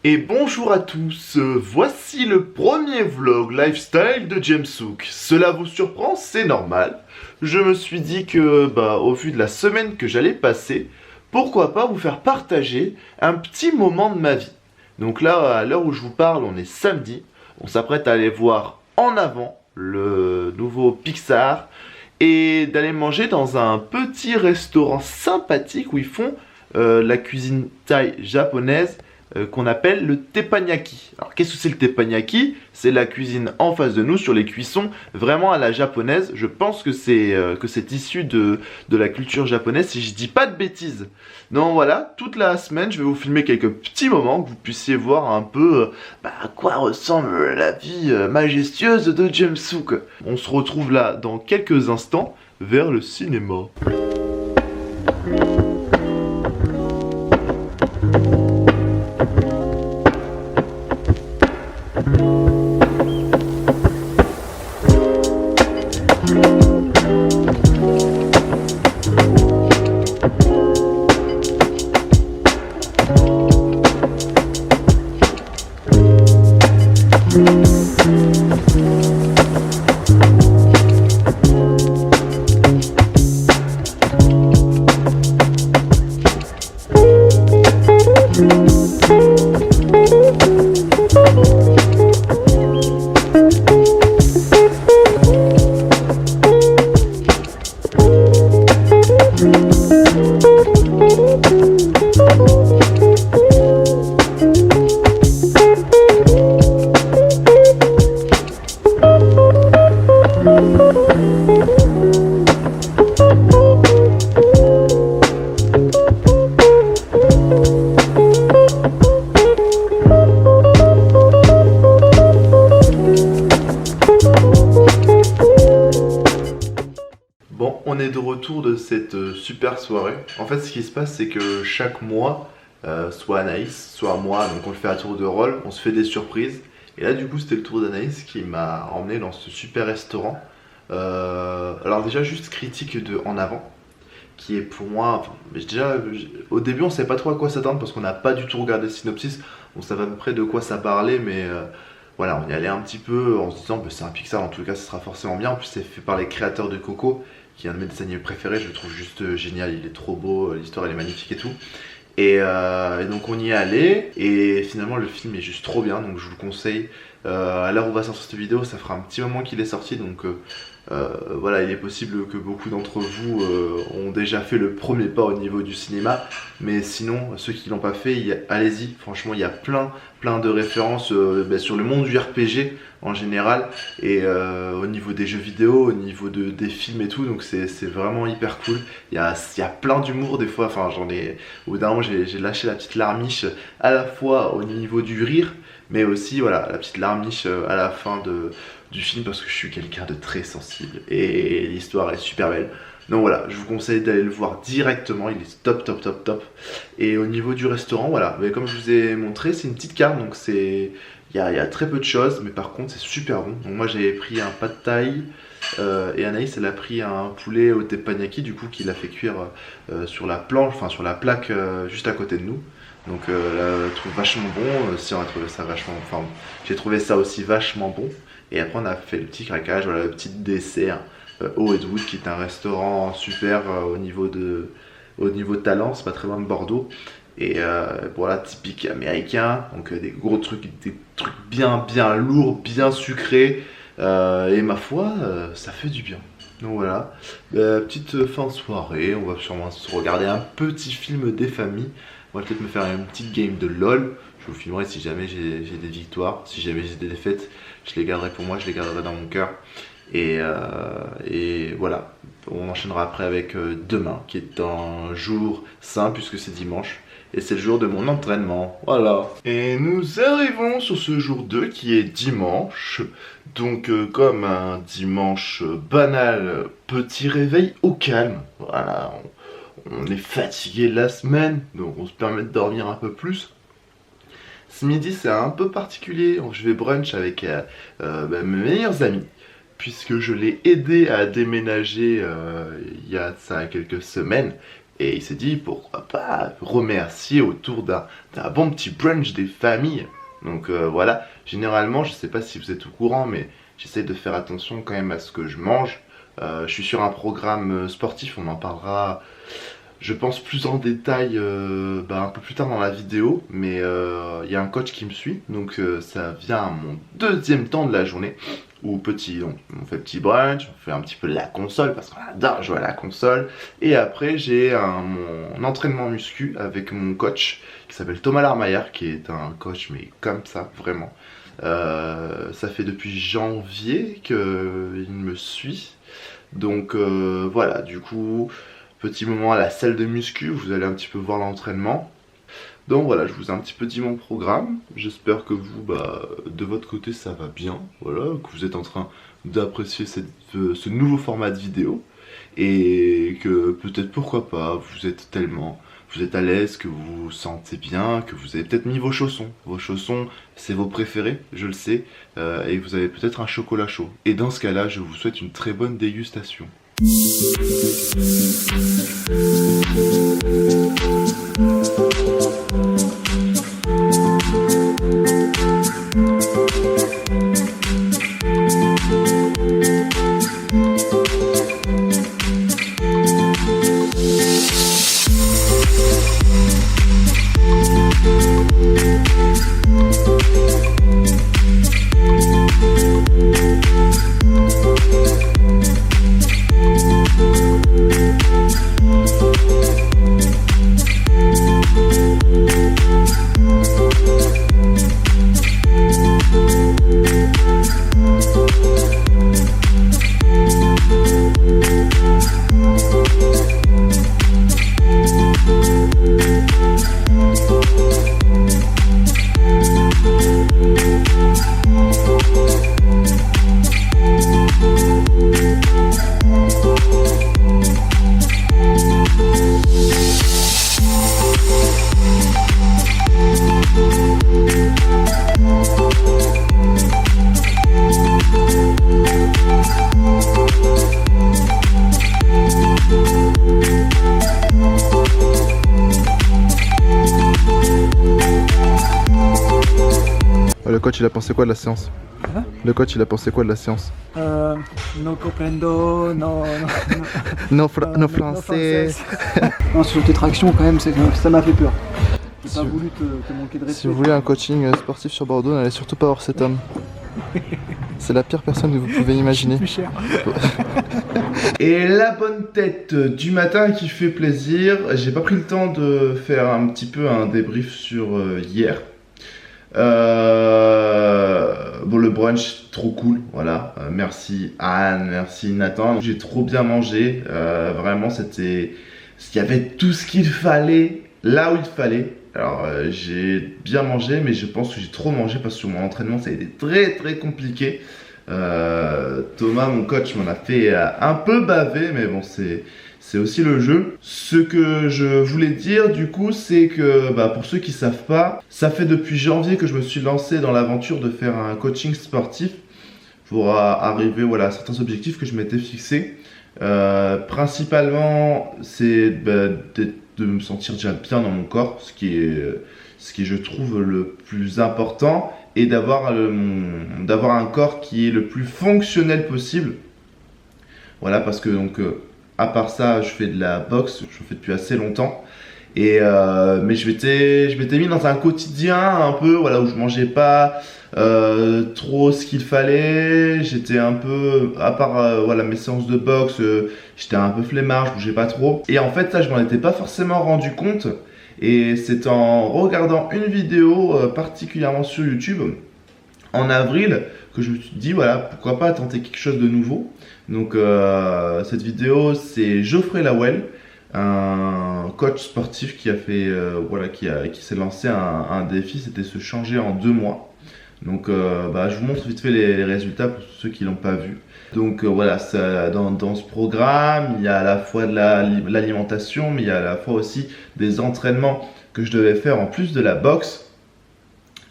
Et bonjour à tous, voici le premier vlog lifestyle de Jameshook. Cela vous surprend, c'est normal. Je me suis dit que, au vu de la semaine que j'allais passer, pourquoi pas vous faire partager un petit moment de ma vie. Donc là, à l'heure où je vous parle, on est samedi. On s'apprête à aller voir En Avant, le nouveau Pixar, et d'aller manger dans un petit restaurant sympathique où ils font la cuisine thaï japonaise qu'on appelle le teppanyaki. Alors qu'est-ce que c'est le teppanyaki? C'est la cuisine en face de nous sur les cuissons vraiment à la japonaise. Je pense que c'est issu de la culture japonaise si je dis pas de bêtises. Donc voilà, toute la semaine je vais vous filmer quelques petits moments que vous puissiez voir un peu à quoi ressemble la vie majestueuse de Jameshook. On se retrouve là dans quelques instants vers le cinéma. Bon, on est de retour de cette super soirée. En fait, ce qui se passe, c'est que chaque mois, soit Anaïs, soit moi, donc on le fait à tour de rôle, on se fait des surprises. Et là, du coup, c'était le tour d'Anaïs qui m'a emmené dans ce super restaurant. Alors déjà, juste critique de En Avant, qui est pour moi... au début, on savait pas trop à quoi s'attendre parce qu'on n'a pas du tout regardé le synopsis. On savait à peu près de quoi ça parlait, mais... voilà, on y allait un petit peu en se disant c'est un Pixar, en tout cas ce sera forcément bien. En plus c'est fait par les créateurs de Coco, qui est un de mes dessins animés préférés, je le trouve juste génial, il est trop beau, l'histoire elle est magnifique et tout. Et donc on y est allé, et finalement le film est juste trop bien, donc je vous le conseille. À l'heure où va sortir cette vidéo, ça fera un petit moment qu'il est sorti, donc voilà, il est possible que beaucoup d'entre vous ont déjà fait le premier pas au niveau du cinéma, mais sinon, ceux qui l'ont pas fait, allez-y, franchement, il y a plein de références sur le monde du RPG en général, et au niveau des jeux vidéo, au niveau des films et tout, donc c'est vraiment hyper cool. Il y a plein d'humour des fois, enfin au bout d'un moment j'ai lâché la petite larmiche à la fois au niveau du rire, mais aussi voilà, la petite larmiche à la fin du film parce que je suis quelqu'un de très sensible et l'histoire est super belle. Donc voilà, je vous conseille d'aller le voir directement, il est top. Et au niveau du restaurant, voilà, mais comme je vous ai montré, c'est une petite carte, donc il y a très peu de choses, mais par contre c'est super bon. Donc moi j'avais pris un pad thai et Anaïs elle a pris un poulet au teppanyaki du coup qu'il a fait cuire sur la planche, enfin sur la plaque juste à côté de nous. Donc je trouve vachement bon, si on a trouvé ça vachement, enfin j'ai trouvé ça aussi vachement bon. Et après on a fait le petit craquage, voilà le petit dessert au Edwood qui est un restaurant super au niveau de Talent, c'est pas très loin de Bordeaux. Et voilà, typique américain, donc des gros trucs, des trucs bien lourds, bien sucrés. Et ma foi, ça fait du bien. Donc voilà, petite fin de soirée, on va sûrement se regarder un petit film des familles. On va peut-être me faire une petite game de LOL. Je vous filmerai si jamais j'ai des victoires, si jamais j'ai des défaites, je les garderai pour moi, je les garderai dans mon cœur. Et voilà, on enchaînera après avec demain, qui est un jour sain puisque c'est dimanche. Et c'est le jour de mon entraînement, voilà. Et nous arrivons sur ce jour 2 qui est dimanche. Donc comme un dimanche banal, petit réveil au calme. Voilà, on est fatigué de la semaine, donc on se permet de dormir un peu plus. Ce midi c'est un peu particulier, donc je vais brunch avec mes meilleurs amis, puisque je l'ai aidé à déménager il y a ça quelques semaines, Et il s'est dit pourquoi pas remercier autour d'un bon petit brunch des familles. Donc voilà, généralement je sais pas si vous êtes au courant mais j'essaie de faire attention quand même à ce que je mange. Je suis sur un programme sportif, on en parlera je pense plus en détail un peu plus tard dans la vidéo, mais il y a un coach qui me suit, donc ça vient à mon deuxième temps de la journée, où on fait petit brunch, on fait un petit peu de la console, parce qu'on adore jouer à la console, et après j'ai mon entraînement muscu avec mon coach, qui s'appelle Thomas Larmaillard, qui est un coach, mais comme ça, vraiment. Ça fait depuis janvier qu'il me suit, donc voilà, du coup... Petit moment à la salle de muscu, vous allez un petit peu voir l'entraînement. Donc voilà, je vous ai un petit peu dit mon programme. J'espère que vous, de votre côté, ça va bien. Voilà, que vous êtes en train d'apprécier ce nouveau format de vidéo. Et que peut-être, pourquoi pas, vous êtes à l'aise, que vous vous sentez bien, que vous avez peut-être mis vos chaussons. Vos chaussons, c'est vos préférés, je le sais. Et vous avez peut-être un chocolat chaud. Et dans ce cas-là, je vous souhaite une très bonne dégustation. Le coach il a pensé quoi de la séance? Le coach il a pensé quoi de la séance? No comprendo, No français. Non, sur tes tractions quand même, ça m'a fait peur. J'ai pas voulu te manquer de respect. Si vous voulez un coaching sportif sur Bordeaux, n'allez surtout pas voir cet homme. C'est la pire personne que vous pouvez imaginer. Plus cher. Et la bonne tête du matin qui fait plaisir. J'ai pas pris le temps de faire un petit peu un débrief sur hier. Bon, le brunch trop cool, voilà. Merci Anne, merci Nathan. J'ai trop bien mangé, vraiment il y avait tout ce qu'il fallait là où il fallait. Alors j'ai bien mangé, mais je pense que j'ai trop mangé parce que sur mon entraînement ça a été très très compliqué. Thomas, mon coach, m'en a fait un peu baver, mais bon, c'est aussi le jeu. Ce que je voulais dire du coup, c'est que pour ceux qui savent pas, ça fait depuis janvier que je me suis lancé dans l'aventure de faire un coaching sportif pour arriver à certains objectifs que je m'étais fixés. Principalement, c'est de me sentir déjà bien dans mon corps, ce qui est je trouve le plus important, et d'avoir un corps qui est le plus fonctionnel possible. Voilà, parce que donc à part ça, je fais de la boxe, je fais depuis assez longtemps. Et mais je m'étais mis dans un quotidien un peu où je mangeais pas trop ce qu'il fallait. J'étais un peu, à part mes séances de boxe, j'étais un peu flemmard, je bougeais pas trop. Et en fait ça, je m'en étais pas forcément rendu compte. Et c'est en regardant une vidéo particulièrement sur YouTube en avril que je me suis dit pourquoi pas tenter quelque chose de nouveau. Donc cette vidéo, c'est Geoffrey Lawel, un coach sportif qui a fait qui s'est lancé un défi, c'était se changer en 2 mois. Donc je vous montre vite fait les résultats pour ceux qui l'ont pas vu. Donc dans ce programme, il y a à la fois de l'alimentation, mais il y a à la fois aussi des entraînements que je devais faire en plus de la boxe.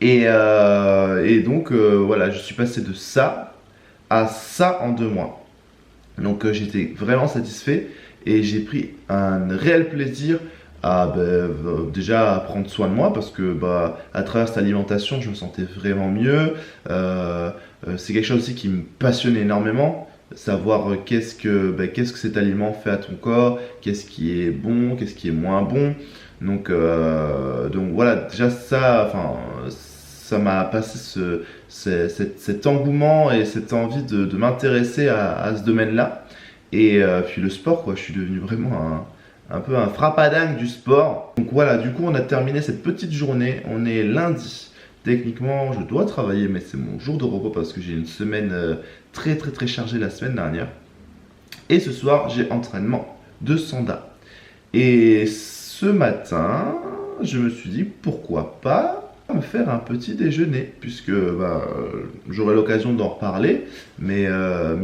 Et donc je suis passé de ça à ça en 2 mois. Donc j'étais vraiment satisfait. et j'ai pris un réel plaisir à déjà à prendre soin de moi parce que à travers cette alimentation je me sentais vraiment mieux. C'est quelque chose aussi qui me passionne énormément, savoir qu'est-ce que cet aliment fait à ton corps, qu'est-ce qui est bon, qu'est-ce qui est moins bon. Donc voilà, déjà ça m'a passé cet engouement et cette envie de m'intéresser à ce domaine-là. Et puis le sport, quoi, je suis devenu vraiment un peu un frappadingue du sport. Donc voilà, du coup on a terminé cette petite journée, on est lundi. Techniquement je dois travailler mais c'est mon jour de repos parce que j'ai une semaine très chargée la semaine dernière. Et ce soir j'ai entraînement de Sanda. Et ce matin je me suis dit pourquoi pas me faire un petit déjeuner puisque j'aurai l'occasion d'en reparler. Mais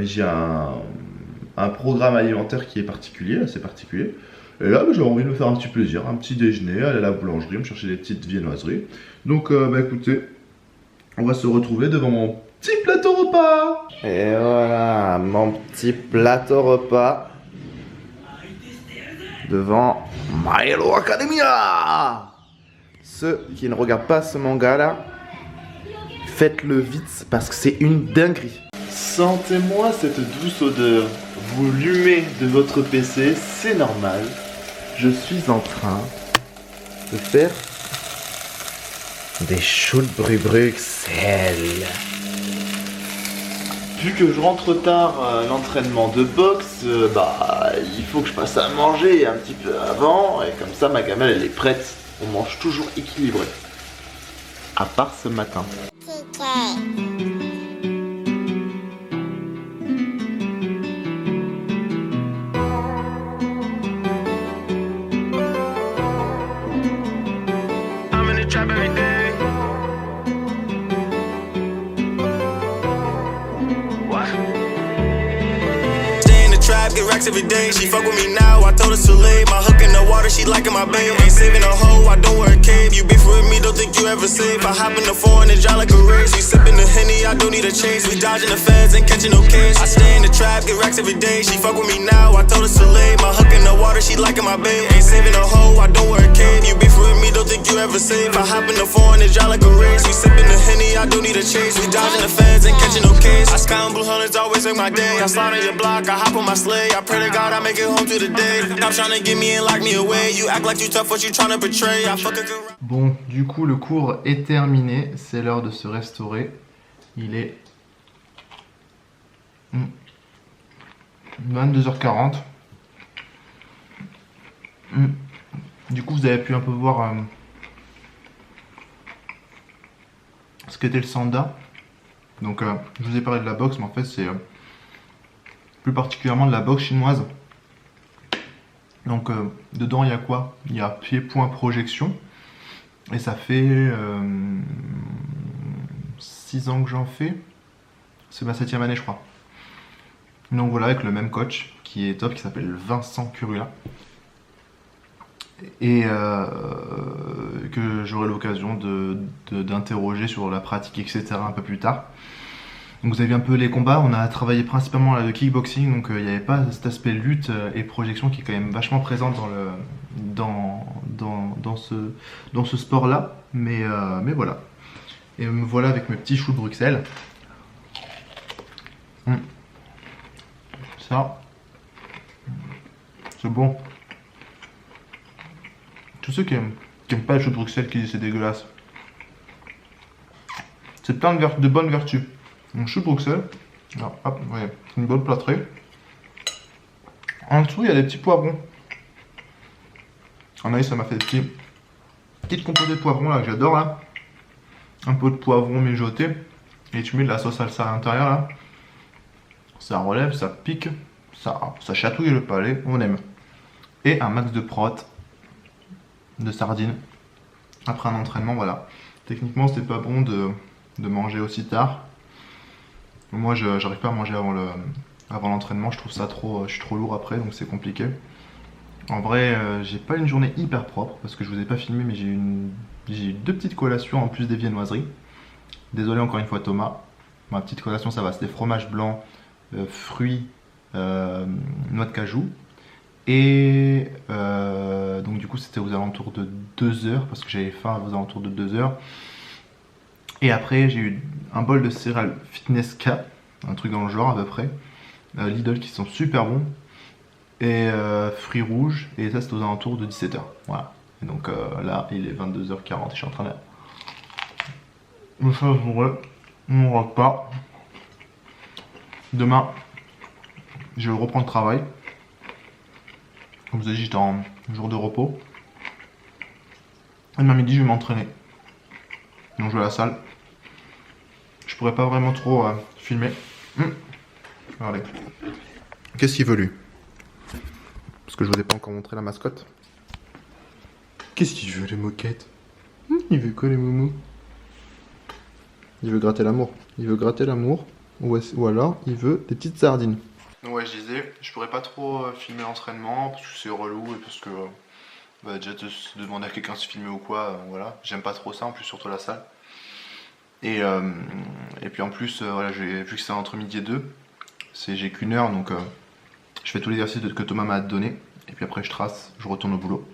j'ai un programme alimentaire qui est particulier, assez particulier. Et là, j'ai envie de me faire un petit plaisir, un petit déjeuner, aller à la boulangerie, me chercher des petites viennoiseries. Donc, écoutez, on va se retrouver devant mon petit plateau repas. Et voilà, mon petit plateau repas devant My Hero Academia. Ceux qui ne regardent pas ce manga-là, faites-le vite parce que c'est une dinguerie. Sentez-moi cette douce odeur. Vous l'humez de votre PC, c'est normal. Je suis en train de faire des choux de Bruxelles. Vu que je rentre tard à l'entraînement de boxe, il faut que je passe à manger un petit peu avant. Et comme ça, ma gamelle, elle est prête. On mange toujours équilibré. À part ce matin. Get racks every day, she fuck with me now, I told her too late. My hook in the water, she liking my babe. Ain't saving a hoe, I don't wear a cape. You beef with me, don't think you ever safe. I hop in the foreign and dry like a race. We sipping the Henny, I don't need a chase. We dodging the feds, ain't catching no case. I stay in the trap, get racks every day. She fuck with me now, I told her too late. My hook in the water, she liking my babe. Ain't saving a hoe, I don't wear a cape. You beef with me, don't think you ever safe. I hop in the foreign and dry like a race. We sipping the Henny, I don't need a chase. We dodging the feds, ain't catching no case. I sky on blue hundreds, always make my day. I slide on your block, I hop on my sleigh. I pray to God I make it home to the day. Stop trying to get me and lock me away. You act like you tough, what you trying to betray. I fuck a good. Bon, du coup le cours est terminé, c'est l'heure de se restaurer. Il est 22h40. Du coup vous avez pu un peu voir ce qu'était le Sanda. Donc je vous ai parlé de la boxe, mais en fait c'est plus particulièrement de la boxe chinoise. Donc dedans il y a quoi? Il y a pied, point, projection. Et ça fait 6 ans que j'en fais. C'est ma 7e année je crois. Donc voilà, avec le même coach qui est top, qui s'appelle Vincent Curula. Et que j'aurai l'occasion d'interroger sur la pratique, etc. un peu plus tard. Donc vous avez vu un peu les combats, on a travaillé principalement le kickboxing, donc il n'y avait pas cet aspect lutte et projection qui est quand même vachement présent dans ce sport-là. Mais voilà. Et me voilà avec mes petits choux de Bruxelles. Ça, c'est bon. Tous ceux qui aiment pas les choux de Bruxelles qui disent c'est dégueulasse. C'est plein de bonnes vertus. Donc chou de Bruxelles, alors, hop, vous voyez, une bonne plâtrée. En dessous, il y a des petits poivrons. Anaïs, ça m'a fait des petites composées de poivrons là que j'adore là. Un peu de poivron mijoté. Et tu mets de la sauce salsa à l'intérieur là. Ça relève, ça pique, ça chatouille le palais, on aime. Et un max de prot, de sardines. Après un entraînement, voilà. Techniquement, c'est pas bon de manger aussi tard. Moi j'arrive pas à manger avant l'entraînement, je trouve ça trop, je suis trop lourd après donc c'est compliqué. En vrai j'ai pas une journée hyper propre parce que je vous ai pas filmé mais j'ai eu 2 petites collations en plus des viennoiseries. Désolé encore une fois Thomas, ma petite collation ça va, c'est des fromages blancs, fruits, noix de cajou Et donc du coup c'était aux alentours de 2h parce que j'avais faim aux alentours de 2h. Et après j'ai eu un bol de céréales Fitness K, un truc dans le genre à peu près, Lidl qui sont super bons, et fruits rouges, et ça c'était aux alentours de 17h. Voilà. Et donc là il est 22h40 et je suis en train de faire mon repas. Demain je vais reprendre le travail. Comme vous avez dit, j'étais en jour de repos. Et demain midi, je vais m'entraîner. Donc je vais à la salle. Je pourrais pas vraiment trop filmer. Regardez. Qu'est-ce qu'il veut lui? Parce que je vous ai pas encore montré la mascotte. Qu'est-ce qu'il veut les moquettes? Il veut quoi les moumous? Il veut gratter l'amour. Il veut gratter l'amour. Ou alors il veut des petites sardines. Donc ouais, je disais, je pourrais pas trop filmer l'entraînement parce que c'est relou et parce que déjà de demander à quelqu'un de se filmer ou quoi, voilà, j'aime pas trop ça, en plus surtout la salle. Et puis en plus, voilà, vu que c'est entre midi et 2, j'ai qu'une heure, donc je fais tous les exercices que Thomas m'a donné, et puis après je trace, je retourne au boulot.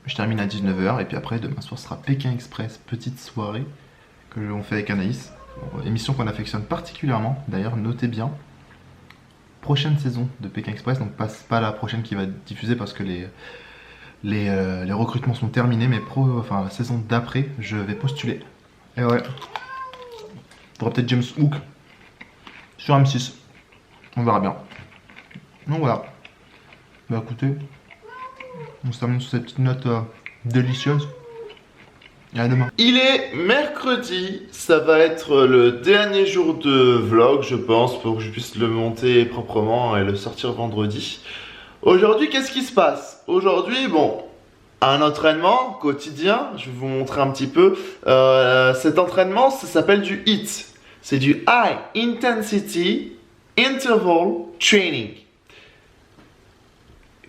Je termine à 19h, et puis après demain soir sera Pékin Express, petite soirée que l'on fait avec Anaïs. Émission qu'on affectionne particulièrement, d'ailleurs notez bien. Prochaine saison de Pékin Express, donc pas la prochaine qui va être diffusée parce que les recrutements sont terminés, mais la saison d'après, je vais postuler. Et ouais, il faudra peut-être James Hook sur M6, on verra bien. Donc voilà, bah écoutez, on se termine sur cette petite note délicieuse. Et à demain. Il est mercredi, ça va être le dernier jour de vlog, je pense, pour que je puisse le monter proprement et le sortir vendredi. Aujourd'hui, qu'est-ce qui se passe? Aujourd'hui, bon, un entraînement quotidien, je vais vous montrer un petit peu. Cet entraînement, ça s'appelle du HIIT. C'est du High Intensity Interval Training.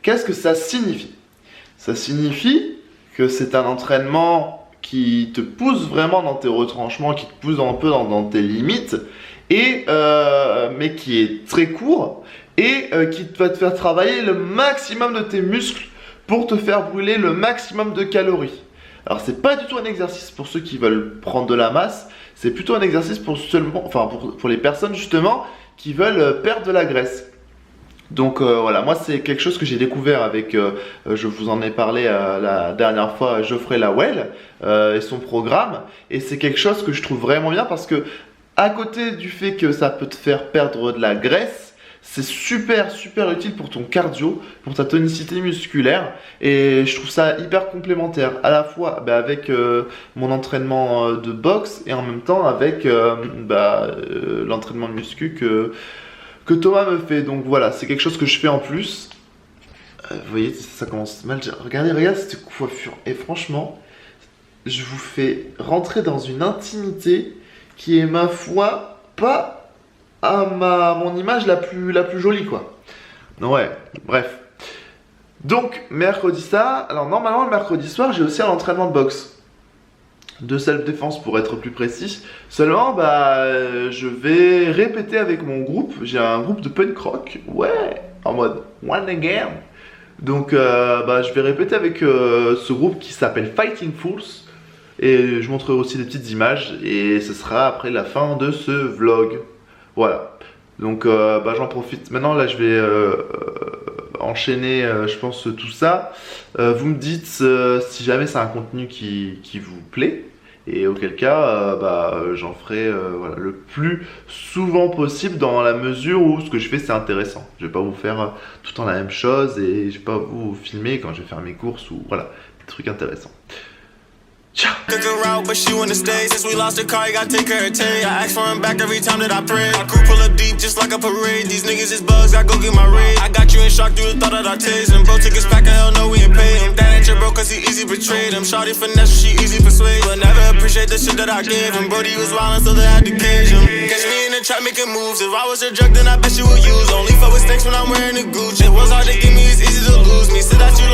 Qu'est-ce que ça signifie? Ça signifie que c'est un entraînement qui te pousse vraiment dans tes retranchements, qui te pousse un peu dans tes limites, mais qui est très court et qui va te faire travailler le maximum de tes muscles pour te faire brûler le maximum de calories. Alors c'est pas du tout un exercice pour ceux qui veulent prendre de la masse, c'est plutôt un exercice pour les personnes justement qui veulent perdre de la graisse. Donc voilà, moi c'est quelque chose que j'ai découvert avec, je vous en ai parlé la dernière fois, Geoffrey Lawell et son programme. Et c'est quelque chose que je trouve vraiment bien parce que à côté du fait que ça peut te faire perdre de la graisse, c'est super utile pour ton cardio, pour ta tonicité musculaire. Et je trouve ça hyper complémentaire à la fois avec mon entraînement de boxe et en même temps avec l'entraînement de muscu que Thomas me fait. Donc voilà, c'est quelque chose que je fais en plus. Vous voyez, ça commence mal. Regardez cette coiffure. Et franchement, je vous fais rentrer dans une intimité qui est, ma foi, pas à mon image la plus jolie, quoi. Non, ouais, bref. Donc, mercredi ça. Alors, normalement, le mercredi soir, j'ai aussi un entraînement de boxe. De self-défense pour être plus précis. Seulement, je vais répéter avec mon groupe. J'ai un groupe de punk rock. Ouais, en mode one again. Donc, je vais répéter avec ce groupe qui s'appelle Fighting Fools. Et je montrerai aussi des petites images. Et ce sera après la fin de ce vlog. Voilà. Donc, j'en profite. Maintenant, là, je vais enchaîner, je pense, tout ça. Vous me dites si jamais c'est un contenu qui vous plaît. Et auquel cas, j'en ferai le plus souvent possible dans la mesure où ce que je fais c'est intéressant. Je vais pas vous faire tout le temps la même chose et je vais pas vous filmer quand je vais faire mes courses ou voilà, des trucs intéressants. Ciao. Took her out, but she wanna stay. Since we lost the car, you gotta take her a tay. I ask for him back every time that I pray. My crew pull up deep just like a parade. These niggas is bugs, I go get my raid. I got you in shock through the thought that I taste. And bro took his pack, hell no, we ain't pay him. That ain't your bro, cause he easy betrayed him. Shawty finesse, she easy persuade. But never appreciate the shit that I gave him. Brody was wildin', so they had to cage him. Catch me in the trap making moves. If I was a drug, then I bet you would use. Only fuck with snakes when I'm wearing a Gucci. It was hard to get me, it's easy to lose me. Said that you